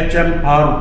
HMR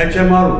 HMR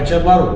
HMR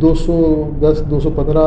210-215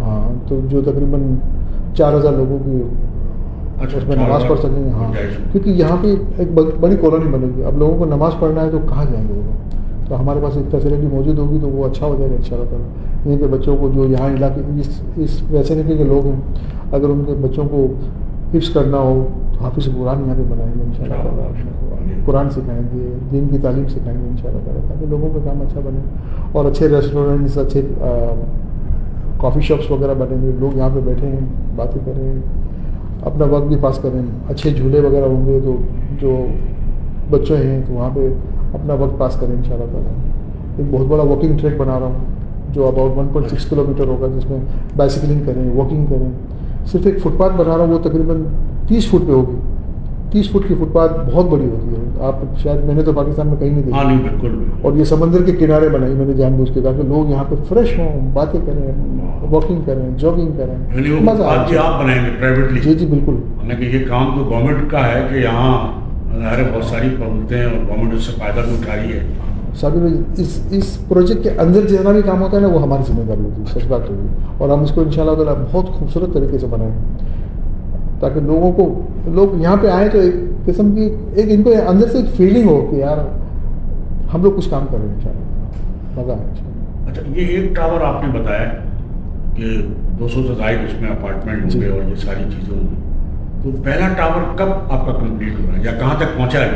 ہاں تو جو تقریباً 4000 لوگوں کی اچھا، اس میں نماز پڑھ سکیں گے. ہاں کیونکہ یہاں پہ ایک بڑی کالونی بنے گی. اب لوگوں کو نماز پڑھنا ہے تو کہاں جائیں گے وہ لوگ؟ تو ہمارے پاس ایک فیسلٹی موجود ہوگی تو وہ اچھا ہو جائے گا ان شاء اللہ تعالیٰ. یہیں کے بچوں کو جو یہاں علاقے اس ویسینٹی کے لوگ ہیں اگر ان کے بچوں کو حفظ کرنا ہو تو حافظ قرآن یہاں پہ بنائیں گے ان شاء اللہ تعالیٰ. قرآن سکھائیں گے, دین کی تعلیم سکھائیں گے ان شاء اللہ تعالیٰ, تاکہ لوگوں کا کام اچھا بنے اور اچھے ریسٹورینٹس, اچھے کافی شاپس وغیرہ بنیں گے, لوگ یہاں پہ بیٹھیں ہیں, باتیں کریں, اپنا وقت بھی پاس کریں. اچھے جھولے وغیرہ ہوں گے تو جو بچے ہیں تو وہاں پہ اپنا وقت پاس کریں ان شاء اللہ تعالیٰ. ایک بہت بڑا واکنگ ٹریک بنا رہا ہوں جو اباؤٹ 1.6 کلومیٹر ہوگا, جس میں بائسیکلنگ کریں, واکنگ کریں. صرف ایک فٹ پاتھ بنا رہا ہوں, وہ تقریباً 30 فٹ پہ ہوگی. 30 فٹ کی فٹ پاتھ بہت بڑی ہوتی ہے, آپ شاید میں نے تو پاکستان میں کہیں نہیں دیکھی. ہاں نہیں بالکل. اور یہ سمندر کے کنارے بنائی میں نے جان بوجھ کے, تاکہ لوگ یہاں پہ فریش ہوں, باتیں کریں, واکنگ کریں, جاگنگ کریں. مزہ آپ بنائیں گے پرائیویٹلی؟ جی جی بالکل. حالانکہ یہ کام تو گورنمنٹ کا ہے کہ یہاں ظاہر بہت ساری پرابلمیں ہیں اور گورنمنٹ اس سے فائدہ بھی اٹھا رہی ہے. صاحب اس پروجیکٹ کے اندر جتنا بھی کام ہوتا ہے نا وہ ہماری ذمہ داری ہوتی ہے, سچ بات ہوگی. اور ہم اس کو ان شاء اللہ تعالیٰ بہت خوبصورت طریقے سے بنائیں تاکہ لوگ یہاں پہ آئیں تو ایک قسم کی ایک ان کو اندر سے ایک فیلنگ ہو کہ یار ہم لوگ کچھ کام کر رہے ہیں ان شاء اللہ, مزہ آئے ان شاء اللہ. اچھا, یہ ایک ٹاور آپ نے بتایا کہ 200 سے زائد اس میں اپارٹمنٹ ہوں گے اور یہ ساری چیزیں ہوں گی, تو پہلا ٹاور کب آپ کا کمپلیٹ ہو رہا ہے یا کہاں تک پہنچا ہے؟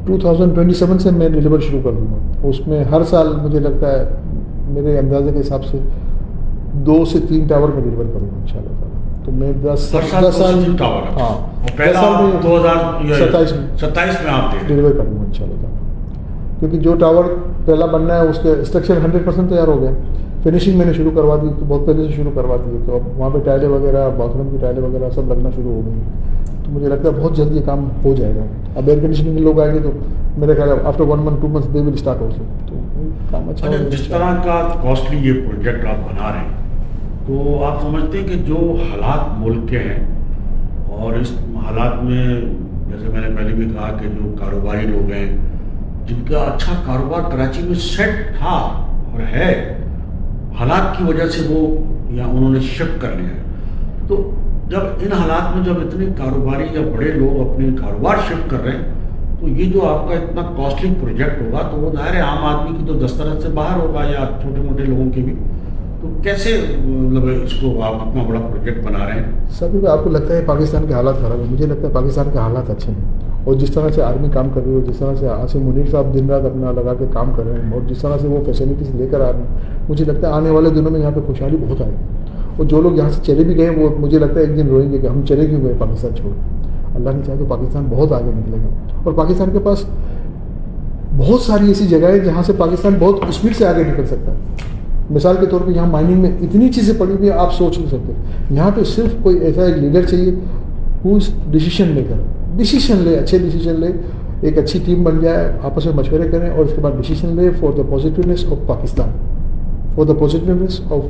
2027 سے میں ڈلیور شروع کر دوں گا. اس میں ہر سال مجھے لگتا ہے میرے اندازے کے حساب سے 2 سے 3 ٹاور میں ڈلیور کروں گا ان شاء اللہ تعالیٰ. تو میں 10 سال ٹاور, ہاں 2027 میں آپ ڈلیور کروں گا ان شاء اللہ تعالیٰ. کیونکہ جو ٹاور پہلا بننا ہے اس کے اسٹرکچر 100% تیار ہو گیا. فنیشنگ میں نے شروع کروا دی, تو بہت پہلے سے شروع کروا دی. تو اب وہاں پہ ٹائلیں وغیرہ, باتھ روم کی ٹائلیں وغیرہ سب لگنا شروع ہو گئی. تو مجھے لگتا ہے بہت جلد یہ کام ہو جائے گا. اب ایئر کنڈیشننگ کے لوگ آئیں گے تو میرے خیال ہے after 1 month 2 months they will start ہو سکتے. تو کام اچھا ہے. جس طرح کا کاسٹلی یہ پروجیکٹ آپ بنا رہے ہیں تو آپ سمجھتے ہیں کہ جو حالات ملک کے ہیں اور اس حالات میں جیسے میں نے پہلے بھی کہا کہ جو کاروباری لوگ ہیں جن کا اچھا کاروبار کراچی میں سیٹ تھا اور ہے, حالات کی وجہ سے وہ یا انہوں نے شفٹ کر لیا ہے, تو جب ان حالات میں جب اتنے کاروباری یا بڑے لوگ اپنے کاروبار شفٹ کر رہے ہیں تو یہ جو آپ کا اتنا کاسٹلی پروجیکٹ ہوگا تو وہ ظاہر ہے عام آدمی کی تو دسترس سے باہر ہوگا یا چھوٹے موٹے لوگوں کے بھی. تو کیسے مطلب اس کو آپ اتنا بڑا پروجیکٹ بنا رہے ہیں؟ سب آپ کو لگتا ہے پاکستان کے حالات خراب ہیں؟ مجھے لگتا ہے پاکستان کے حالات اچھے ہیں. اور جس طرح سے آرمی کام کر رہی ہے, جس طرح سے عاصم منیر صاحب دن رات اپنا لگا کے کام کر رہے ہیں, اور جس طرح سے وہ فیسلٹیز لے کر آ رہے ہیں, مجھے لگتا ہے آنے والے دنوں میں یہاں پہ خوشحالی بہت آئے گی. اور جو لوگ یہاں سے چلے بھی گئے وہ مجھے لگتا ہے ایک دن روئیں گے کہ ہم چلے کیوں گئے پاکستان چھوڑ. اللہ نے چاہے تو پاکستان بہت آگے نکلے گا. اور پاکستان کے پاس بہت ساری ایسی جگہ ہے جہاں سے پاکستان بہت اسپیڈ سے آگے نکل سکتا ہے. مثال کے طور پہ یہاں مائننگ میں اتنی چیزیں پڑی ہوئی ہیں آپ سوچ نہیں سکتے. یہاں پہ صرف کوئی ایسا ایک لیڈر چاہیے ہو ڈیسیشن لے کر ڈیسیشن لے, اچھے ڈیسیشن لے, ایک اچھی ٹیم بن جائے, آپس میں مشورے کریں اور اس کے بعد ڈیسیشن لے for the positiveness of Pakistan, for the positiveness of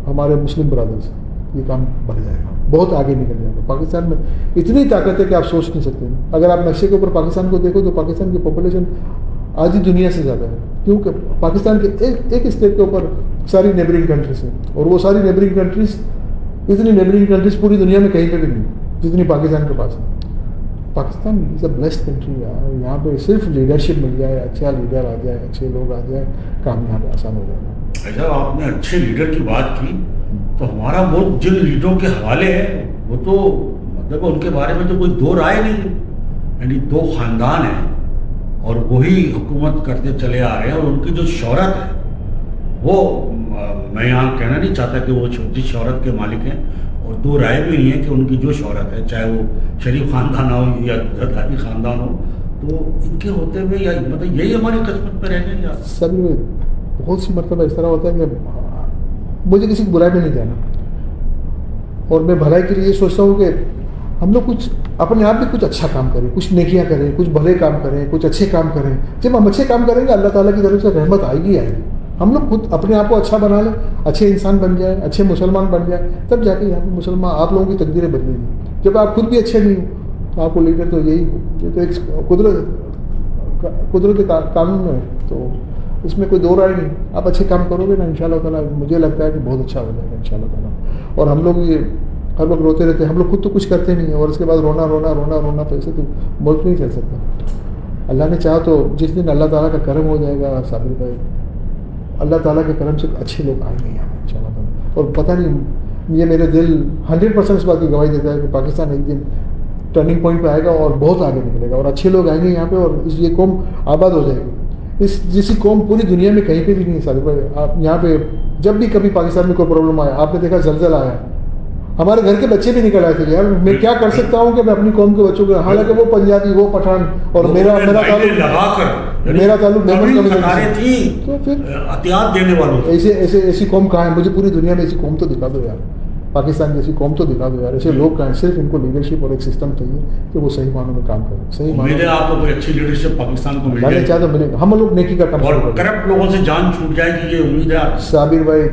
ہمارے مسلم برادرز. یہ کام بڑھ جائے گا, بہت آگے نکل جائے گا. پاکستان میں اتنی طاقت ہے کہ آپ سوچ نہیں سکتے. اگر آپ نقشے کے اوپر پاکستان کو دیکھو تو پاکستان کی پاپولیشن آدھی دنیا سے زیادہ ہے, کیونکہ پاکستان کے ایک اسٹیٹ کے اوپر ساری نیبرنگ کنٹریز ہیں, اور وہ ساری نیبرنگ کنٹریز اتنی نیبرنگ کنٹریز پوری دنیا میں کہیں پہ بھی نہیں جتنی پاکستان کے پاس ہے. پاکستان از اے بلیسڈ کنٹری ہے. یہاں پہ صرف لیڈرشپ مل جائے, اچھا لیڈر آ جائے, اچھے لوگ آ جائے, کام یہاں پہ آسان ہو جائے گا. ایسا آپ نے اچھے لیڈر کی بات کی تو ہمارا ملک جن لیڈروں کے حوالے ہے وہ تو مطلب ان کے بارے میں تو کوئی دو رائے نہیں, یعنی 2 خاندان ہیں اور وہی حکومت کرتے چلے آ رہے ہیں, اور ان کی جو شہرت ہے وہ میں یہاں کہنا نہیں چاہتا کہ وہ چھوٹی شہرت کے مالک ہیں, اور 2 رائے بھی نہیں ہے کہ ان کی جو شہرت ہے چاہے وہ شریف خاندان ہو یا دھاتی خاندان ہو, تو ان کے ہوتے ہوئے یا مطلب یہی ہماری قسمت پہ رہ گئے. یا سب بہت سی مرتبہ اس طرح ہوتا ہے کہ مجھے کسی کی برائی میں نہیں جانا, اور میں بھلائی کے لیے یہ سوچتا ہوں کہ ہم لوگ کچھ اپنے آپ بھی کچھ اچھا کام کریں, کچھ نیکیاں کریں, کچھ بھلے کام کریں, کچھ اچھے کام کریں. جب ہم اچھے کام کریں گے اللہ تعالیٰ کی طرف سے رحمت آئے گی آئے گی. ہم لوگ خود اپنے آپ کو اچھا بنا لیں, اچھے انسان بن جائیں, اچھے مسلمان بن جائیں, تب جا کے یہاں پہ مسلمان آپ لوگوں کی تقدیریں بدلیں گی. جب آپ خود بھی اچھے نہیں ہو تو آپ کو لیڈر تو یہی, یہ تو ایک قدرت قانون ہے. تو اس میں کوئی دو رائے نہیں. آپ اچھے کام کرو گے نا انشاءاللہ تعالیٰ مجھے لگتا ہے کہ بہت اچھا ہو جائے گا انشاءاللہ تعالیٰ. اور ہم لوگ یہ ہر وقت روتے رہتے ہیں, ہم لوگ خود تو کچھ کرتے نہیں ہیں اور اس کے بعد رونا تو ایسے تو ملک نہیں چل سکتا. اللہ نے چاہا تو جس دن اللہ تعالیٰ کا کرم ہو جائے گا صابر بھائی, اللہ تعالیٰ کے کرم سے اچھے لوگ آئیں گے یہاں ان شاء اللہ تعالیٰ. اور پتہ نہیں, یہ میرے دل 100% اس بات کی گواہی دیتا ہے کہ پاکستان ایک دن ٹرننگ پوائنٹ پہ آئے گا اور بہت آگے نکلے گا اور اچھے لوگ آئیں گے یہاں پہ اور یہ قوم آباد ہو جائے گی. اس جیسی قوم پوری دنیا میں کہیں پہ بھی نہیں ہے صابر بھائی. آپ یہاں پہ جب بھی کبھی پاکستان میں کوئی پرابلم آیا, آپ نے دیکھا زلزلہ آیا, ہمارے گھر کے بچے بھی نکل آئے تھے, یار میں کیا کر سکتا ہوں کہ میں اپنی قوم کے بچوں کو, حالانکہ وہ پنجابی وہ پٹھان اور میرا تعلق تو پھر احتیاط دینے والوں ایسی قوم کہاں ہے؟ مجھے پوری دنیا میں ایسی قوم تو دکھا دو یار, پاکستان جیسی قوم تو دکھا دو یار. ایسے لوگ کہاں ہیں؟ صرف ان کو لیڈرشپ اور ایک سسٹم چاہیے کہ وہ صحیح معنوں میں کام کریں. صحیح معنوں میں آپ کو کوئی اچھی لیڈرشپ پاکستان کو مل چاہے تو ملے گا. ہم لوگ نیکی کا کام اور کرپٹ لوگوں سے جان چھوٹ جائے گی, یہ امید ہے. صابر بھائی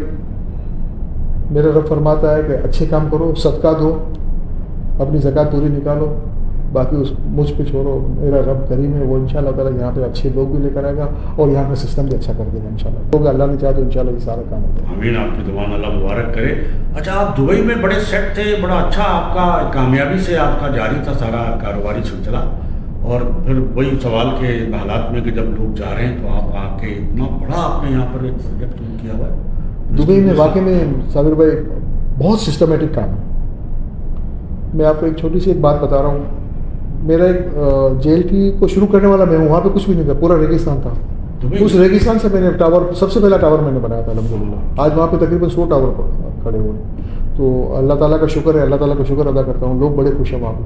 میرا رب فرماتا ہے کہ اچھے کام کرو, صدقہ دو, اپنی زکوٰۃ پوری نکالو, باقی اس مجھ پہ چھوڑو. میرا رب کریم ہے, وہ انشاءاللہ تعالیٰ یہاں پہ اچھے لوگ بھی لے کر آئے گا اور یہاں کا سسٹم بھی اچھا کر دے گا انشاءاللہ. تو اللہ نے چاہا تو انشاءاللہ یہ سارا کام ہوگا. آمین. آپ کی دعا اللہ مبارک کرے. اچھا, آپ دبئی میں بڑے سیٹ تھے, بڑا اچھا آپ کا کامیابی سے آپ کا جاری تھا سارا کاروباری سلسلہ, اور پھر وہی سوال کے حالات میں کہ جب لوگ جا رہے ہیں تو آپ آ کے اتنا بڑا آپ نے یہاں پر ایک پروجیکٹ کیا ہوا ہے دبئی میں. واقعی میں صابر بھائی بہت سسٹمیٹک کام ہے. میں آپ کو ایک چھوٹی سی ایک بات بتا رہا ہوں. میرا ایک جیل کی کو شروع کرنے والا میں ہوں, وہاں پہ کچھ بھی نہیں تھا, پورا ریگستان تھا. اس ریگستان سے میں نے ٹاور, سب سے پہلا ٹاور میں نے بنایا تھا الحمدللہ. آج وہاں پہ تقریباً 100 ٹاور کھڑے ہوئے. تو اللہ تعالیٰ کا شکر ہے, اللہ تعالیٰ کا شکر ادا کرتا ہوں, لوگ بڑے خوش ہیں وہاں پہ.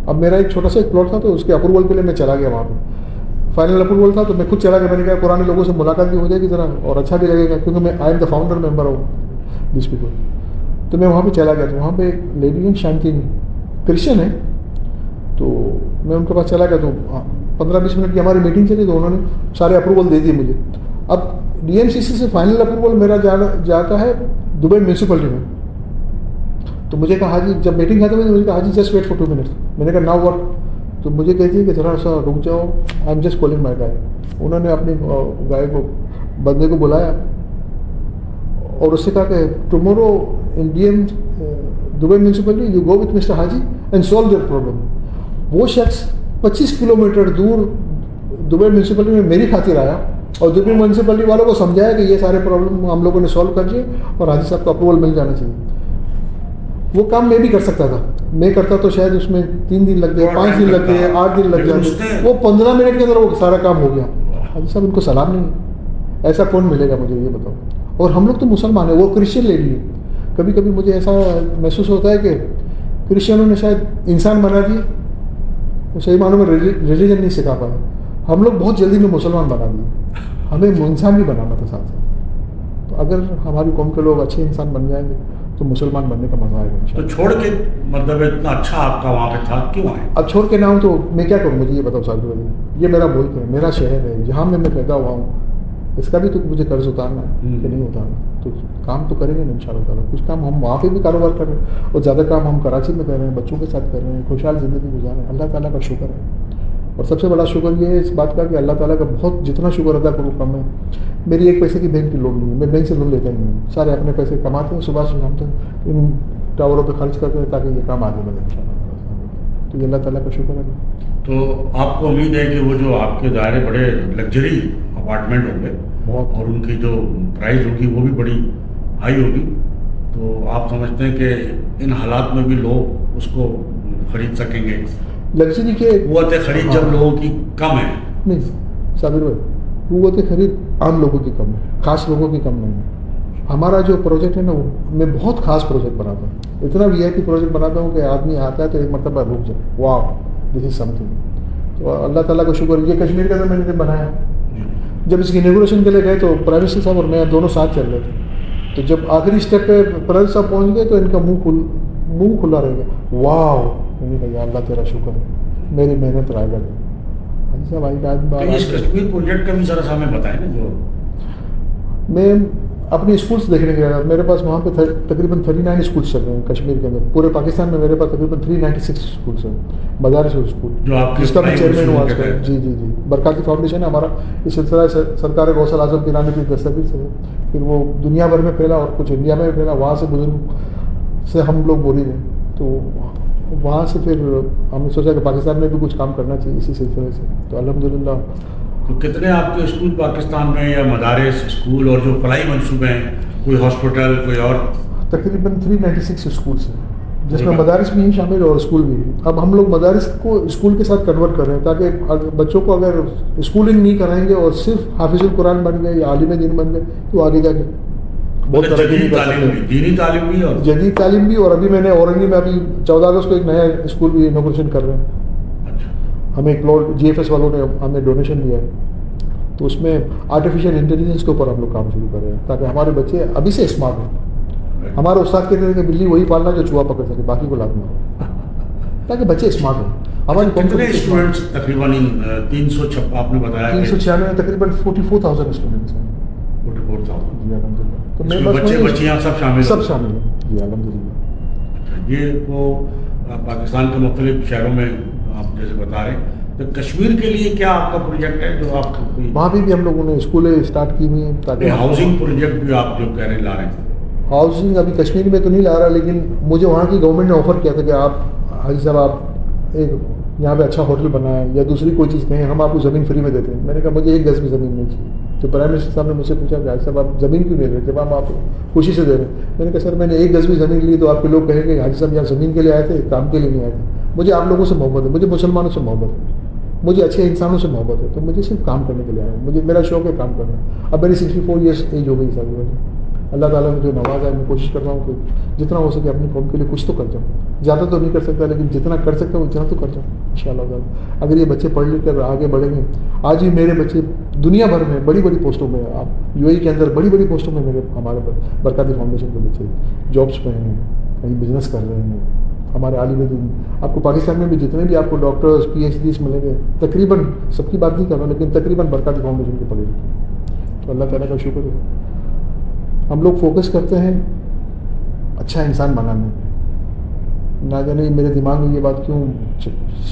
اب میرا ایک چھوٹا سا ایک پلاٹ تھا, تو اس کے اپروول کے لیے میں چلا گیا وہاں پہ. فائنل اپروول تھا تو میں خود چلا گیا. میں نے کہا پرانے لوگوں سے ملاقات بھی ہو جائے گی ذرا, اور اچھا بھی لگے گا, کیونکہ میں آئی ایم دا فاؤنڈر ممبر ہوں بیچ پہ. تو میں وہاں پہ چلا گیا. تو وہاں پہ ایک لیڈی ہیں شانتی, کرسچن ہے. تو میں ان کے پاس چلا گیا. تو 15-20 منٹ کی ہماری میٹنگ چلی, تو انہوں نے سارے اپروول دے دیے مجھے. اب ڈی ایم سی سی سے فائنل اپروول میرا جاتا ہے دبئی میونسپلٹی میں. تو مجھے کہا حاجی, جب میٹنگ ختم ہوئی تو مجھے کہا حاجی جسٹ ویٹ فار 2 منٹس. میں نے کہا ناؤ واٹ؟ تو مجھے کہتی ہے کہ ذرا سا رک جاؤ, آئی ایم جسٹ کالنگ مائی گائے. انہوں نے اپنی گائے کو, بندے کو بلایا اور اس سے کہا کہ tomorrow in D M Dubai municipality you go with mister Haji and solve their problem. وہ شخص 25 کلومیٹر دور دبئی میونسپلٹی میں میری خاطر آیا اور دبئی میونسپلٹی والوں کو سمجھایا کہ یہ سارے پرابلم ہم لوگوں نے سالو کر دیے اور حاجی صاحب کو اپروول مل جانا چاہیے. وہ کام میں بھی کر سکتا تھا, میں کرتا تو شاید اس میں 3 دن لگ گئے, 5 دن لگ گئے, 8 دن لگ جاتے. وہ 15 منٹ کے اندر وہ سارا کام ہو گیا. حاجی صاحب ان کو سلام نہیں ہے, ایسا کون ملے گا مجھے, یہ بتاؤ. اور ہم لوگ تو مسلمان ہیں, وہ کرسچن لیڈی ہے. کبھی کبھی مجھے ایسا محسوس ہوتا ہے کہ کرسچنوں نے شاید انسان بنا دیے, وہ صحیح معنوں میں ریلیجن نہیں سکھا پائے. ہم لوگ بہت جلدی میں مسلمان بنا دیے, ہمیں انسان بھی بنانا تھا ساتھ ساتھ. تو اگر ہماری قوم کے لوگ اچھے انسان بن جائیں گے تو مسلمان بننے کا مزہ آئے گا. تو چھوڑ کے مطلب اتنا اچھا آپ کا وہاں پہ تھا, کیوں آئے؟ اب چھوڑ کے نہ ہوں تو میں کیا کروں, مجھے یہ بتاؤ صاحب. یہ میرا ملک ہے, میرا شہر ہے, جہاں میں پیدا ہوا ہوں, اس کا بھی تو مجھے قرض اتارنا ہے کہ نہیں اتارنا. تو کام تو کریں گے ان شاء اللہ تعالیٰ. کچھ کام ہم وہاں پہ بھی کاروبار کر رہے ہیں اور زیادہ کام ہم کراچی میں کر رہے ہیں, بچوں کے ساتھ کر رہے ہیں, خوشحال زندگی گزار رہے ہیں. اللہ تعالیٰ کا شکر ہے. اور سب سے بڑا شکر یہ ہے اس بات کا کہ اللہ تعالیٰ کا بہت جتنا شکر ادا کروں کم ہے. میری ایک پیسے کی بینک کی لون نہیں ہے, میں بینک سے لون لیتا ہی نہیں. سارے اپنے پیسے کماتے ہیں, صبح سے شام تک ان ٹاوروں پہ خرچ کرتے ہیں تاکہ یہ کام آگے بڑھے ان شاء اللہ. تو یہ اللہ تعالیٰ کا شکر ہے. تو آپ کو امید ہے کہ وہ جو آپ کے دائرے بڑے لگژری اپارٹمنٹ ہوں گے بہت, اور ان کی جو پرائز ہوگی وہ بھی بڑی ہائی ہوگی, تو آپ سمجھتے ہیں کہ ان حالات میں بھی لوگ اس کو خرید سکیں گے؟ لگژری کے قوت خرید جب لوگوں کی کم ہے. نہیں صابر بھائی, قوت خرید عام لوگوں کی کم ہے, خاص لوگوں کی کم نہیں ہے. ہمارا جو پروجیکٹ ہے نا, وہ میں بہت خاص پروجیکٹ بناتا ہوں, اتنا وی آئی پی پروجیکٹ بناتا ہوں کہ آدمی آتا ہے تو ایک مرتبہ رک جائے, واو دس از سم تھنگ. تو اللہ تعالیٰ کا شکر. یہ کشمیر کے اندر میں نے بنایا. جب اس کی انوگریشن کے لیے گئے تو پرائم منسٹر صاحب اور میں دونوں ساتھ چل رہے تھے. تو جب آخری اسٹیپ پہ پرائم صاحب پہنچ گئے تو ان کا منہ کھلا رہ گیا. واو, میں نے کہا یا اللہ تیرا شکر ہے, میری محنت رائے گا. حاجی صاحب آئی اس کشمیر پروجیکٹ کا بھی ذرا سا ہمیں بتائیں نا. جو میں اپنی اسکولس دیکھنے گیا. میرے پاس وہاں پہ تقریباً 39 اسکولس چل رہے ہیں کشمیر کے اندر. پورے پاکستان میں میرے پاس تقریباً 396 اسکولس ہیں, مدارس اسکول, جو آپ جس کا میں چیئرمین ہوں آج کل. جی جی جی, برکاتی فاؤنڈیشن ہے ہمارا. اس سلسلہ سرکار غوث اعظم پیرانے کی دستگیر سے ہے. پھر وہ دنیا بھر میں پھیلا اور کچھ انڈیا میں بھی پھیلا. وہاں سے بزرگ سے ہم لوگ مرید ہیں, تو وہاں سے پھر ہم نے سوچا کہ پاکستان میں بھی کچھ کام کرنا چاہیے اسی سلسلے سے. تو الحمدللہ. تو کتنے آپ کے اسکول پاکستان میں, یا مدارس اسکول, اور جو فلاحی منصوبے ہیں, کوئی ہاسپٹل, کوئی اور؟ تقریباً 396 اسکولس ہیں, جس میں مدارس بھی ہیں شامل اور اسکول بھی ہیں. اب ہم لوگ مدارس کو اسکول کے ساتھ کنورٹ کر رہے ہیں, تاکہ بچوں کو اگر اسکولنگ نہیں کرائیں گے اور صرف حافظ القرآن بن گئے یا عالم دین بن گئے تو آگے جا کے بہت ترقی نہیں کر سکتے. دینی تعلیم بھی اور جدید تعلیم بھی. اور ابھی میں نے اورنگی میں ابھی 14 اگست کو ایک نیا اسکول بھی انوگریشن کر رہے ہیں. ہمیں ایک پلاٹ GFS والوں نے ہمیں ڈونیشن دیا ہے, تو اس میں آرٹیفیشیل انٹیلیجنس کے اوپر ہم لوگ کام شروع کر رہے ہیں, تاکہ ہمارے بچے ابھی سے اسمارٹ ہوں. ہمارے استاد کہتے ہیں کہ بلی وہی پالنا جو چوہا پکڑ سکے, باقی کو لازمی ہو, تاکہ بچے اسمارٹ ہوں. ہماری کتنے اسٹوڈنٹس تقریباً 306 آپ نے بتایا 396 میں تقریباً 44,000 اسٹوڈنٹس ہیں. 44,000 جی الحمدللہ. تو میں بچے بچیاں سب شامل ہیں. جی الحمدللہ. یہ وہ پاکستان کے مختلف شہروں میں آپ جیسے بتا رہے ہیں, تو کشمیر کے لیے کیا آپ کا پروجیکٹ ہے جو آپ وہاں بھی ہم لوگوں نے اسکولیں اسٹارٹ کی ہوئی ہیں, تاکہ ہاؤسنگ پروجیکٹ بھی آپ جو کہہ رہے لا رہے ہیں؟ ہاؤسنگ ابھی کشمیر میں تو نہیں لا رہا, لیکن مجھے وہاں کی گورنمنٹ نے آفر کیا تھا کہ آپ حاجی صاحب آپ ایک یہاں پہ اچھا ہوٹل بنائیں یا دوسری کوئی چیز کہیں, ہم آپ کو زمین فری میں دیتے ہیں. میں نے کہا مجھے 1 گز بھی زمین نہیں چاہیے. تو پرائم منسٹر صاحب نے مجھ سے پوچھا کہ حاجی صاحب آپ زمین کیوں نہیں دے رہے, جب ہم آپ خوشی سے دے رہے ہیں. میں نے کہا سر میں نے 1 گز بھی زمین لی تو آپ کے لوگ کہیں گے حاجی صاحب یہاں زمین کے لیے آئے تھے, کام کے لیے نہیں آئے تھے. مجھے آپ لوگوں سے محبت ہے, مجھے مسلمانوں سے محبت ہے, مجھے اچھے انسانوں سے محبت ہے, تو مجھے صرف کام کرنے کے لیے آیا. مجھے میرا شوق ہے کام کرنا. اب میری 64 ایئرس ایج ہو گئی ساری. اللہ تعالیٰ نے جو نواز ہے, میں کوشش کر رہا ہوں کہ جتنا ہو سکے اپنی قوم کے لیے کچھ تو کر جاؤں. زیادہ تو نہیں کر سکتا, لیکن جتنا کر سکتا ہوں اتنا تو کر جاؤں انشاءاللہ تعالیٰ. اگر یہ بچے پڑھ لکھ کر آگے بڑھیں گے, آج ہی میرے بچے دنیا بھر میں بڑی بڑی پوسٹوں میں, آپ UAE کے اندر بڑی بڑی پوسٹوں میں ہمارے برکاتی فاؤنڈیشن کے بچے جابس پہ ہیں, کہیں بزنس کر رہے ہیں. ہمارے عالم دین آپ کو پاکستان میں بھی جتنے بھی آپ کو ڈاکٹرز PhDs ملیں گے, تقریباً سب کی بات نہیں کر رہا ہوں, لیکن تقریباً برکاتی فاؤنڈیشن کے پڑھے لکھے. تو اللہ تعالیٰ کا شکر ہے. ہم لوگ فوکس کرتے ہیں اچھا انسان بنانے میں. نہ جانے میرے دماغ میں یہ بات کیوں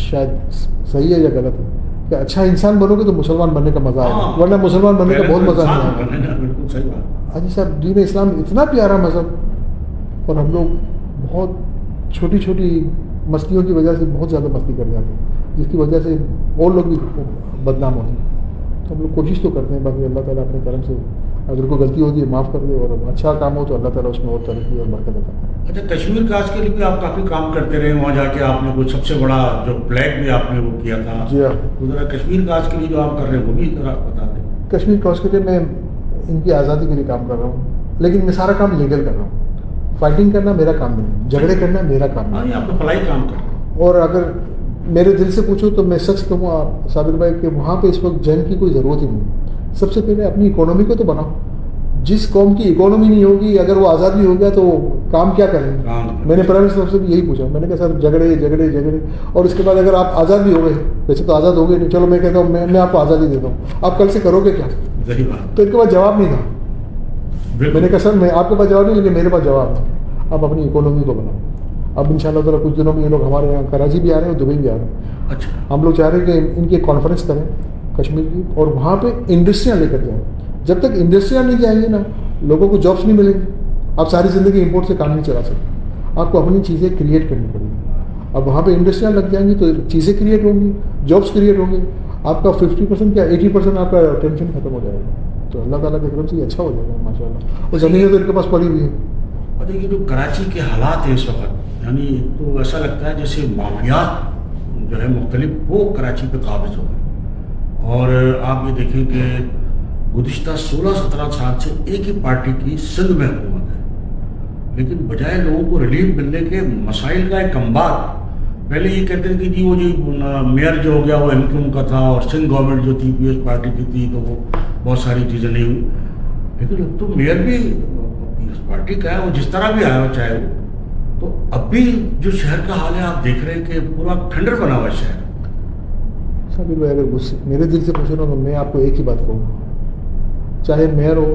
شاید صحیح ہے یا غلط ہے کہ اچھا انسان بنو گے تو مسلمان بننے کا مزہ آئے گا, ورنہ مسلمان بننے کا بہت مزہ نہیں آئے گا. حاجی صاحب دین اسلام اتنا پیارا مذہب, اور ہم لوگ بہت چھوٹی چھوٹی مستیوں کی وجہ سے بہت زیادہ مستی کر جاتے ہیں, جس کی وجہ سے اور لوگ بھی بدنام ہوتے ہیں. تو ہم لوگ کوشش تو کرتے ہیں, باقی اللہ تعالیٰ اپنے کرم سے اگر کوئی غلطی ہوتی ہے معاف کر دے, اور اچھا کام ہو تو اللہ تعالیٰ اس میں اور ترقی اور برکت دیتا ہے. اچھا, کشمیر کاج کے لیے بھی آپ کافی کام کرتے رہے, وہاں جا کے آپ نے کوئی سب سے بڑا جو فلیگ بھی آپ نے وہ کیا تھا. جی ہاں, ذرا کشمیر کاج کے لیے جو آپ کر رہے ہیں وہ بھی ذرا بتا دیں. کشمیر کاج کے لیے میں ان کی آزادی کے لیے کام کر رہا ہوں, لیکن میں سارا کام لیگل کر رہا ہوں. فائٹنگ کرنا میرا کام نہیں ہے, جھگڑے کرنا میرا کام نہیں ہے. آپ تو فلاحی کام کر رہے ہیں. اور اگر میرے دل سے پوچھو تو میں سچ کہوں صابر بھائی کہ وہاں پہ اس وقت جنگ کی کوئی ضرورت ہی نہیں. سب سے پہلے اپنی اکانومی کو تو بناؤ. جس قوم کی اکانومی نہیں ہوگی, اگر وہ آزاد بھی ہو گیا تو کام کیا کریں گے. میں نے پرائم منسٹر صاحب سے بھی یہی پوچھا, میں نے کہا سر جھگڑے جھگڑے جھگڑے, اور اس کے بعد اگر آپ آزاد بھی ہو گئے, ویسے تو آزاد ہو گئے نہیں, چلو میں کہتا ہوں میں آپ کو آزادی دیتا ہوں, آپ کل سے کرو گے کیا. تو ان کے پاس جواب نہیں تھا. میں نے کہا سر میں آپ کے پاس جواب نہیں, لیکن میرے پاس جواب ہے, آپ اپنی اکانومی کو بناؤ. اب ان شاء اللہ تعالیٰ کچھ دنوں میں یہ لوگ ہمارے یہاں کراچی بھی آ رہے ہیں اور دبئی بھی آ رہے ہیں. اچھا, ہم لوگ چاہ رہے ہیں کہ ان کی ایک کانفرنس کریں کشمیر کی, اور وہاں پہ انڈسٹریاں لے کر جائیں. جب تک انڈسٹریاں نہیں جائیں گی نا, لوگوں کو جابس نہیں ملیں گے. آپ ساری زندگی امپورٹ سے کام نہیں چلا سکتے, آپ کو اپنی چیزیں کریٹ کرنی پڑیں گی. اب وہاں پہ انڈسٹریاں لگ جائیں گی تو چیزیں کریٹ ہوں گی, جابس کریٹ ہوں گے, آپ کا 50% کیا 80% آپ کا ٹینشن ختم ہو جائے گا. تو اللہ تعالیٰ کی طرف سے یہ اچھا ہو جائے گا ماشاء اللہ. اور زمینیں تو ان کے پاس پڑی ہوئی ہیں. اور دیکھیے جو کراچی کے حالات ہیں اس وقت, یعنی تو ایسا لگتا ہے جیسے مافیات جو ہے مختلف وہ کراچی پہ قابض ہو گئے. اور آپ یہ دیکھیں کہ گزشتہ 16-17 سال سے ایک ہی پارٹی کی سندھ میں حکومت ہے, لیکن بجائے لوگوں کو ریلیف ملنے کے مسائل کا ایک انبار. پہلے یہ کہتے ہیں کہ جی وہ جو میئر جو ہو گیا وہ MQM کا تھا, اور سندھ گورنمنٹ جو تھی PS پارٹی کی تھی, تو وہ بہت ساری چیزیں نہیں ہوئی. لیکن اب تو میئر بھی PS پارٹی کا ہے, وہ جس طرح بھی آیا ہو چاہے وہ. تو اب بھی جو شہر کا حال ہے آپ دیکھ رہے ہیں کہ پورا کھنڈر بنا ہوا ہے شہر. صابر بھائی اگر میرے دل سے پوچھو نا تو میں آپ کو ایک ہی بات کہوں گا, چاہے میئر ہو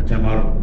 HMR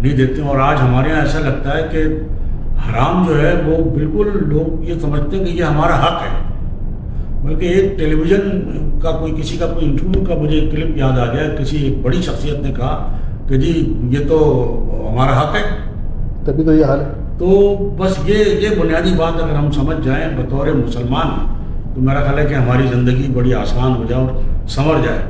نہیں دیتے ہیں. اور آج ہمارے یہاں ایسا لگتا ہے کہ حرام جو ہے وہ بالکل لوگ یہ سمجھتے ہیں کہ یہ ہمارا حق ہے. بلکہ ایک ٹیلی ویژن کا کسی کا کوئی انٹرویو کا مجھے ایک کلپ یاد آ گیا. کسی ایک بڑی شخصیت نے کہا کہ جی یہ تو ہمارا حق ہے. تبھی تو یہ حال ہے. تو بس یہ بنیادی بات اگر ہم سمجھ جائیں بطور مسلمان تو میرا خیال ہے کہ ہماری زندگی بڑی آسان ہو جائے اور سنور جائے.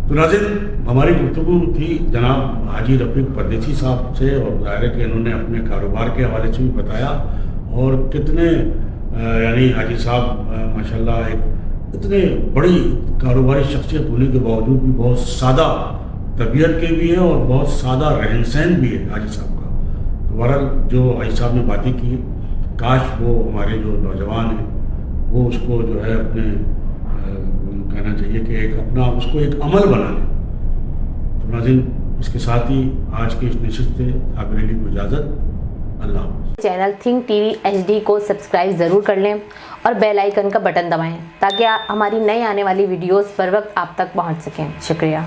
تو ناظرین, ہماری گفتگو تھی جناب حاجی رفیق پردیسی صاحب سے, اور ظاہر ہے کہ انہوں نے اپنے کاروبار کے حوالے سے بھی بتایا, اور کتنے یعنی حاجی صاحب ماشاءاللہ ایک اتنے بڑی کاروباری شخصیت ہونے کے باوجود بھی بہت سادہ طبیعت کے بھی ہیں اور بہت سادہ رہن سہن بھی ہے حاجی صاحب کا. تو بہرحال جو حاجی صاحب نے باتیں کی, کاش وہ ہمارے جو نوجوان ہیں وہ اس کو جو ہے اپنے کہنا چاہیے کہ ایک اپنا اس کو ایک عمل بنا لیں. تو ناظرین, اس کے ساتھ ہی آج کی اس نشست سے عابر علی کو اجازت. اللہ حافظ. Channel think T V HD کو سبسکرائب ضرور کر لیں اور بیل آئیکن کا بٹن دبائیں تاکہ ہماری نئی آنے والی ویڈیوز پر وقت آپ تک پہنچ سکیں. شکریہ.